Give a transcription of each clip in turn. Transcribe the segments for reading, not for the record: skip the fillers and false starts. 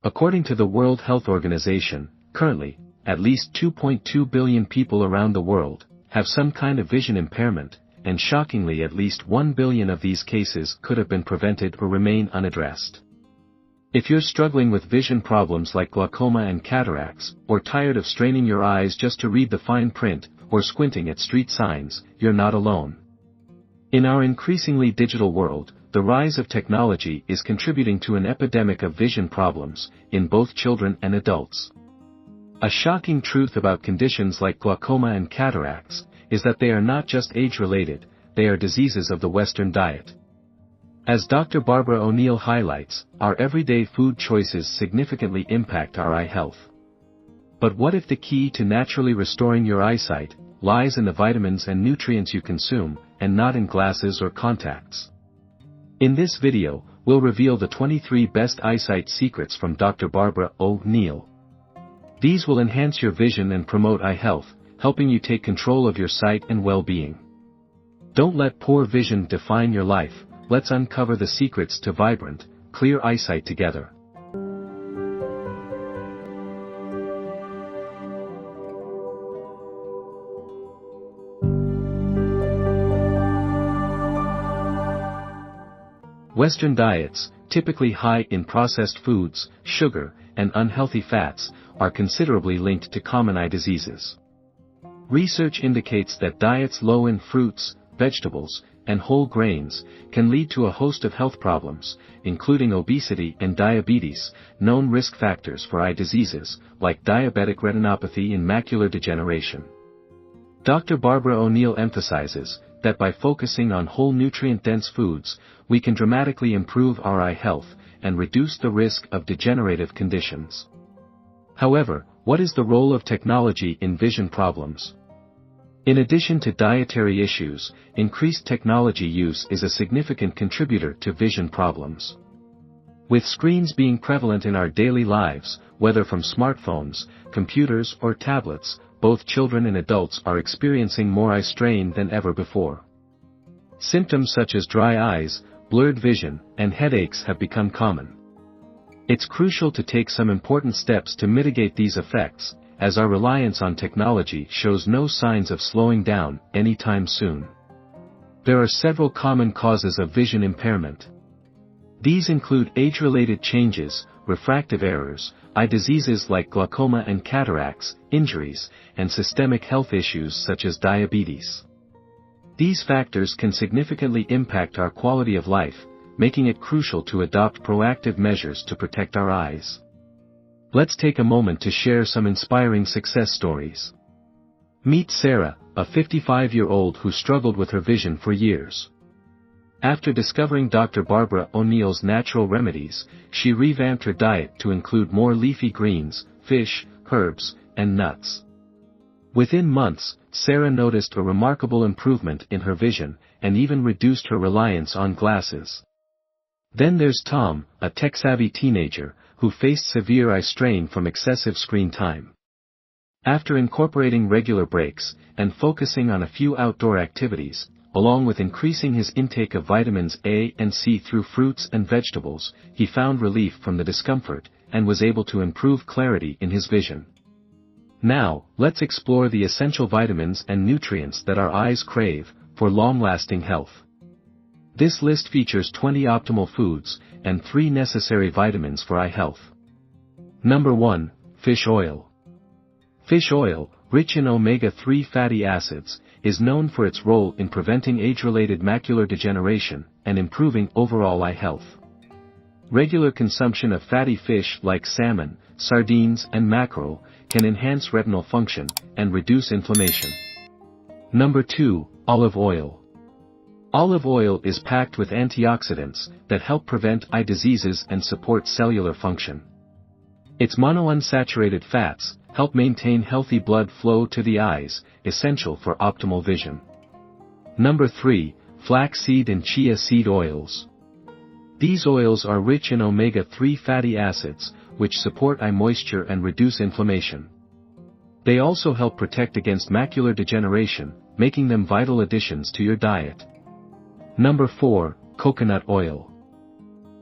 According to the World Health Organization, currently, at least 2.2 billion people around the world have some kind of vision impairment, and shockingly at least 1 billion of these cases could have been prevented or remain unaddressed. If you're struggling with vision problems like glaucoma and cataracts, or tired of straining your eyes just to read the fine print, or squinting at street signs, you're not alone. In our increasingly digital world, the rise of technology is contributing to an epidemic of vision problems, in both children and adults. A shocking truth about conditions like glaucoma and cataracts is that they are not just age-related, they are diseases of the Western diet. As Dr. Barbara O'Neill highlights, our everyday food choices significantly impact our eye health. But what if the key to naturally restoring your eyesight lies in the vitamins and nutrients you consume, and not in glasses or contacts? In this video, we'll reveal the 23 best eyesight secrets from Dr. Barbara O'Neill. These will enhance your vision and promote eye health, helping you take control of your sight and well-being. Don't let poor vision define your life. Let's uncover the secrets to vibrant, clear eyesight together. Western diets, typically high in processed foods, sugar, and unhealthy fats, are considerably linked to common eye diseases. Research indicates that diets low in fruits, vegetables, and whole grains can lead to a host of health problems, including obesity and diabetes, known risk factors for eye diseases, like diabetic retinopathy and macular degeneration. Dr. Barbara O'Neill emphasizes that by focusing on whole nutrient-dense foods, we can dramatically improve our eye health and reduce the risk of degenerative conditions. However, what is the role of technology in vision problems? In addition to dietary issues, increased technology use is a significant contributor to vision problems. With screens being prevalent in our daily lives, whether from smartphones, computers, or tablets, both children and adults are experiencing more eye strain than ever before. Symptoms such as dry eyes, blurred vision, and headaches have become common. It's crucial to take some important steps to mitigate these effects, as our reliance on technology shows no signs of slowing down anytime soon. There are several common causes of vision impairment. These include age-related changes, refractive errors, eye diseases like glaucoma and cataracts, injuries, and systemic health issues such as diabetes. These factors can significantly impact our quality of life, making it crucial to adopt proactive measures to protect our eyes. Let's take a moment to share some inspiring success stories. Meet Sarah, a 55-year-old who struggled with her vision for years. After discovering Dr. Barbara O'Neill's natural remedies, she revamped her diet to include more leafy greens, fish, herbs, and nuts. Within months, Sarah noticed a remarkable improvement in her vision, and even reduced her reliance on glasses. Then there's Tom, a tech-savvy teenager, who faced severe eye strain from excessive screen time. After incorporating regular breaks, and focusing on a few outdoor activities, along with increasing his intake of vitamins A and C through fruits and vegetables, he found relief from the discomfort, and was able to improve clarity in his vision. Now, let's explore the essential vitamins and nutrients that our eyes crave, for long-lasting health. This list features 20 optimal foods, and 3 necessary vitamins for eye health. Number 1, fish oil. Fish oil, rich in omega-3 fatty acids, is known for its role in preventing age-related macular degeneration, and improving overall eye health. Regular consumption of fatty fish like salmon, sardines, and mackerel can enhance retinal function, and reduce inflammation. Number 2, olive oil. Olive oil is packed with antioxidants that help prevent eye diseases and support cellular function. Its monounsaturated fats help maintain healthy blood flow to the eyes, essential for optimal vision. Number 3, flaxseed and chia seed oils. These oils are rich in omega-3 fatty acids, which support eye moisture and reduce inflammation. They also help protect against macular degeneration, making them vital additions to your diet. Number 4, coconut oil.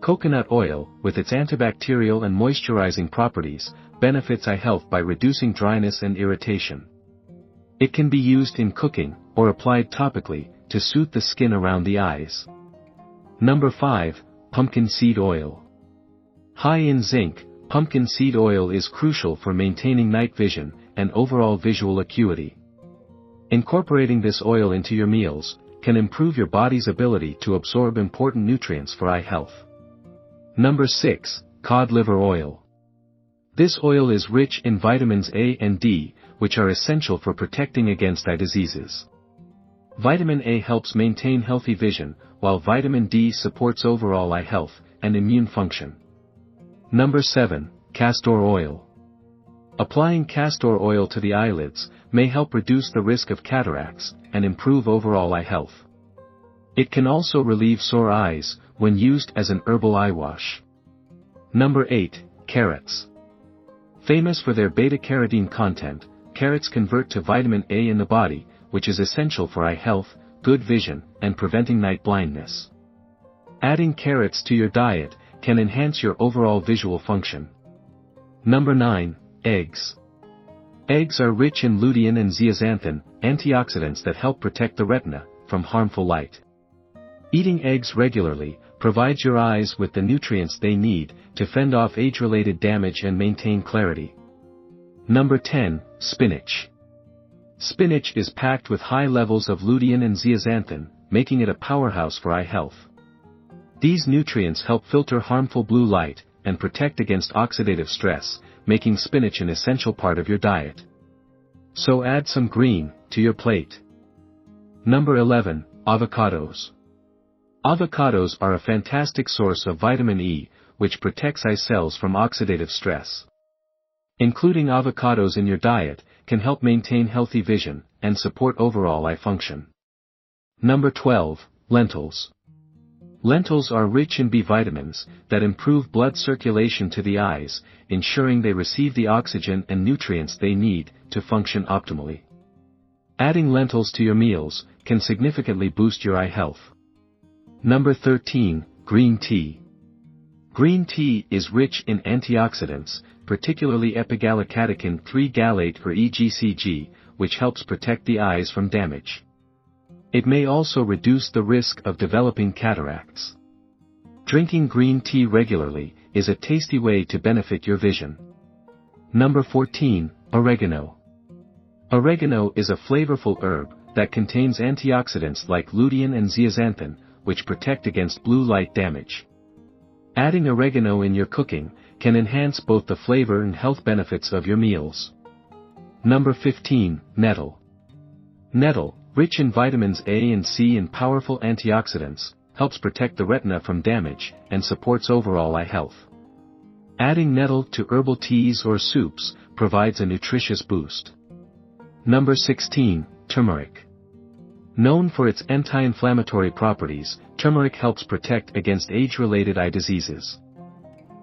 Coconut oil, with its antibacterial and moisturizing properties, benefits eye health by reducing dryness and irritation. It can be used in cooking, or applied topically, to soothe the skin around the eyes. Number 5. Pumpkin seed oil. High in zinc, pumpkin seed oil is crucial for maintaining night vision and overall visual acuity. Incorporating this oil into your meals can improve your body's ability to absorb important nutrients for eye health. Number 6. Cod liver oil. This oil is rich in vitamins A and D, which are essential for protecting against eye diseases. Vitamin A helps maintain healthy vision, while vitamin D supports overall eye health and immune function. Number 7. Castor oil. Applying castor oil to the eyelids may help reduce the risk of cataracts and improve overall eye health. It can also relieve sore eyes when used as an herbal eye wash. Number 8. Carrots. Famous for their beta-carotene content, carrots convert to vitamin A in the body, which is essential for eye health, good vision, and preventing night blindness. Adding carrots to your diet can enhance your overall visual function. Number 9. Eggs. Eggs are rich in lutein and zeaxanthin, antioxidants that help protect the retina from harmful light. Eating eggs regularly provides your eyes with the nutrients they need to fend off age-related damage and maintain clarity. Number 10. Spinach. Spinach is packed with high levels of lutein and zeaxanthin, making it a powerhouse for eye health. These nutrients help filter harmful blue light and protect against oxidative stress, making spinach an essential part of your diet. So add some green to your plate. Number 11. Avocados. Avocados are a fantastic source of vitamin E, which protects eye cells from oxidative stress. Including avocados in your diet can help maintain healthy vision and support overall eye function. Number 12. Lentils. Lentils are rich in B vitamins that improve blood circulation to the eyes, ensuring they receive the oxygen and nutrients they need to function optimally. Adding lentils to your meals can significantly boost your eye health. Number 13. Green tea. Green tea is rich in antioxidants, particularly epigallocatechin 3-gallate or EGCG, which helps protect the eyes from damage. It may also reduce the risk of developing cataracts. Drinking green tea regularly is a tasty way to benefit your vision. Number 14. Oregano. Oregano is a flavorful herb that contains antioxidants like lutein and zeaxanthin, which protect against blue light damage. Adding oregano in your cooking can enhance both the flavor and health benefits of your meals. Number 15. Nettle. Nettle, rich in vitamins A and C and powerful antioxidants, helps protect the retina from damage and supports overall eye health. Adding nettle to herbal teas or soups provides a nutritious boost. Number 16. Turmeric. Known for its anti-inflammatory properties, turmeric helps protect against age-related eye diseases.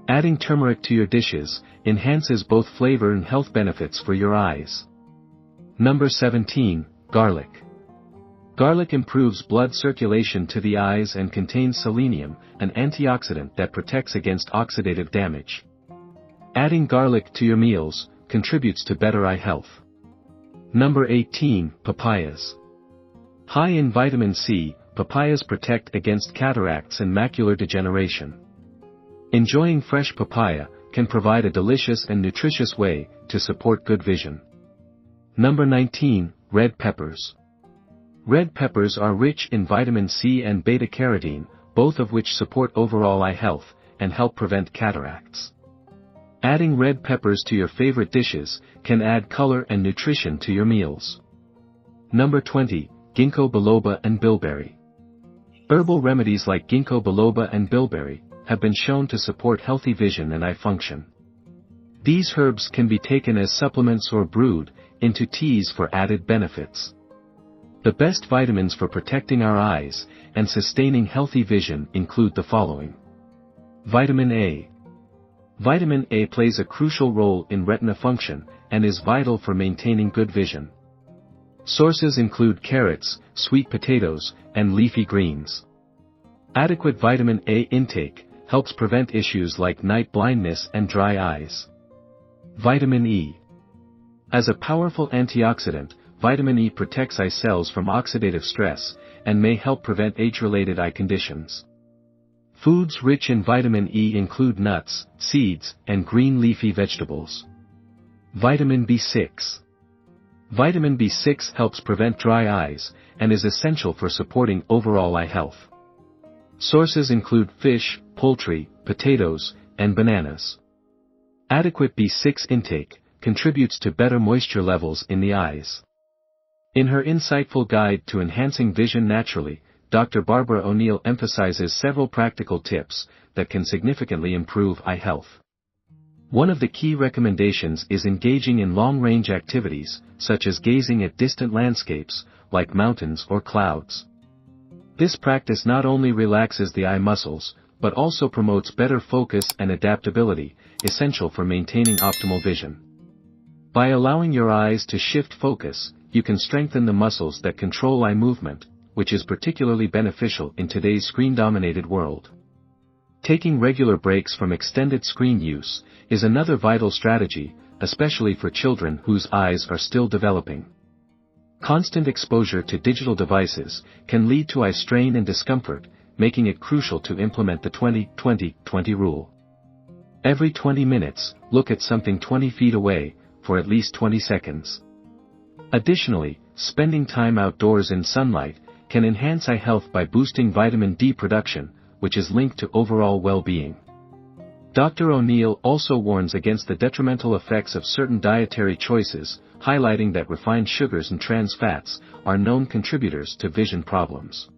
Adding turmeric to your dishes enhances both flavor and health benefits for your eyes. Number 17. Garlic. Garlic improves blood circulation to the eyes and contains selenium, an antioxidant that protects against oxidative damage. Adding garlic to your meals contributes to better eye health. Number 18. Papayas. High in vitamin C, papayas protect against cataracts and macular degeneration. Enjoying fresh papaya can provide a delicious and nutritious way to support good vision. Number 19. Red peppers. Red peppers are rich in vitamin C and beta-carotene, both of which support overall eye health and help prevent cataracts. Adding red peppers to your favorite dishes can add color and nutrition to your meals. Number 20. Ginkgo biloba and bilberry. Herbal remedies like ginkgo biloba and bilberry have been shown to support healthy vision and eye function. These herbs can be taken as supplements or brewed into teas for added benefits. The best vitamins for protecting our eyes and sustaining healthy vision include the following. Vitamin A. Vitamin A plays a crucial role in retina function and is vital for maintaining good vision. Sources include carrots, sweet potatoes, and leafy greens. Adequate vitamin A intake helps prevent issues like night blindness and dry eyes. Vitamin E. As a powerful antioxidant, vitamin E protects eye cells from oxidative stress, and may help prevent age-related eye conditions. Foods rich in vitamin E include nuts, seeds, and green leafy vegetables. Vitamin B6. Vitamin B6 helps prevent dry eyes, and is essential for supporting overall eye health. Sources include fish, poultry, potatoes, and bananas. Adequate B6 intake contributes to better moisture levels in the eyes. In her insightful guide to enhancing vision naturally, Dr. Barbara O'Neill emphasizes several practical tips that can significantly improve eye health. One of the key recommendations is engaging in long-range activities, such as gazing at distant landscapes, like mountains or clouds. This practice not only relaxes the eye muscles, but also promotes better focus and adaptability, essential for maintaining optimal vision. By allowing your eyes to shift focus, you can strengthen the muscles that control eye movement, which is particularly beneficial in today's screen-dominated world. Taking regular breaks from extended screen use is another vital strategy, especially for children whose eyes are still developing. Constant exposure to digital devices can lead to eye strain and discomfort, making it crucial to implement the 20-20-20 rule. Every 20 minutes, look at something 20 feet away, for at least 20 seconds. Additionally, spending time outdoors in sunlight can enhance eye health by boosting vitamin D production, which is linked to overall well-being. Dr. O'Neill also warns against the detrimental effects of certain dietary choices, highlighting that refined sugars and trans fats are known contributors to vision problems.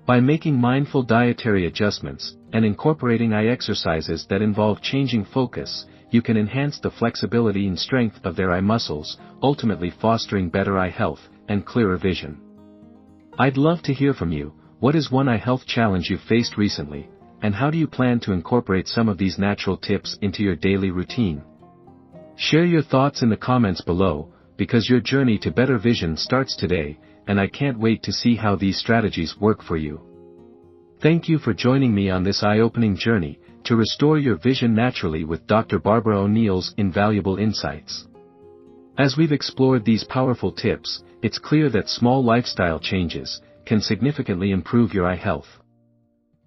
By making mindful dietary adjustments and incorporating eye exercises that involve changing focus, you can enhance the flexibility and strength of their eye muscles, ultimately fostering better eye health and clearer vision. I'd love to hear from you. What is one eye health challenge you've faced recently, and how do you plan to incorporate some of these natural tips into your daily routine? Share your thoughts in the comments below, because your journey to better vision starts today, and I can't wait to see how these strategies work for you. Thank you for joining me on this eye-opening journey to restore your vision naturally with Dr. Barbara O'Neill's invaluable insights. As we've explored these powerful tips, it's clear that small lifestyle changes can significantly improve your eye health.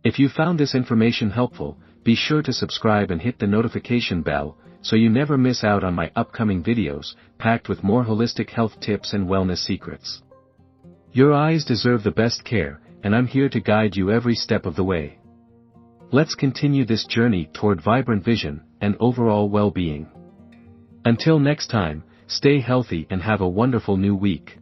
If you found this information helpful, be sure to subscribe and hit the notification bell so you never miss out on my upcoming videos packed with more holistic health tips and wellness secrets. Your eyes deserve the best care, and I'm here to guide you every step of the way. Let's continue this journey toward vibrant vision and overall well-being. Until next time, stay healthy and have a wonderful new week.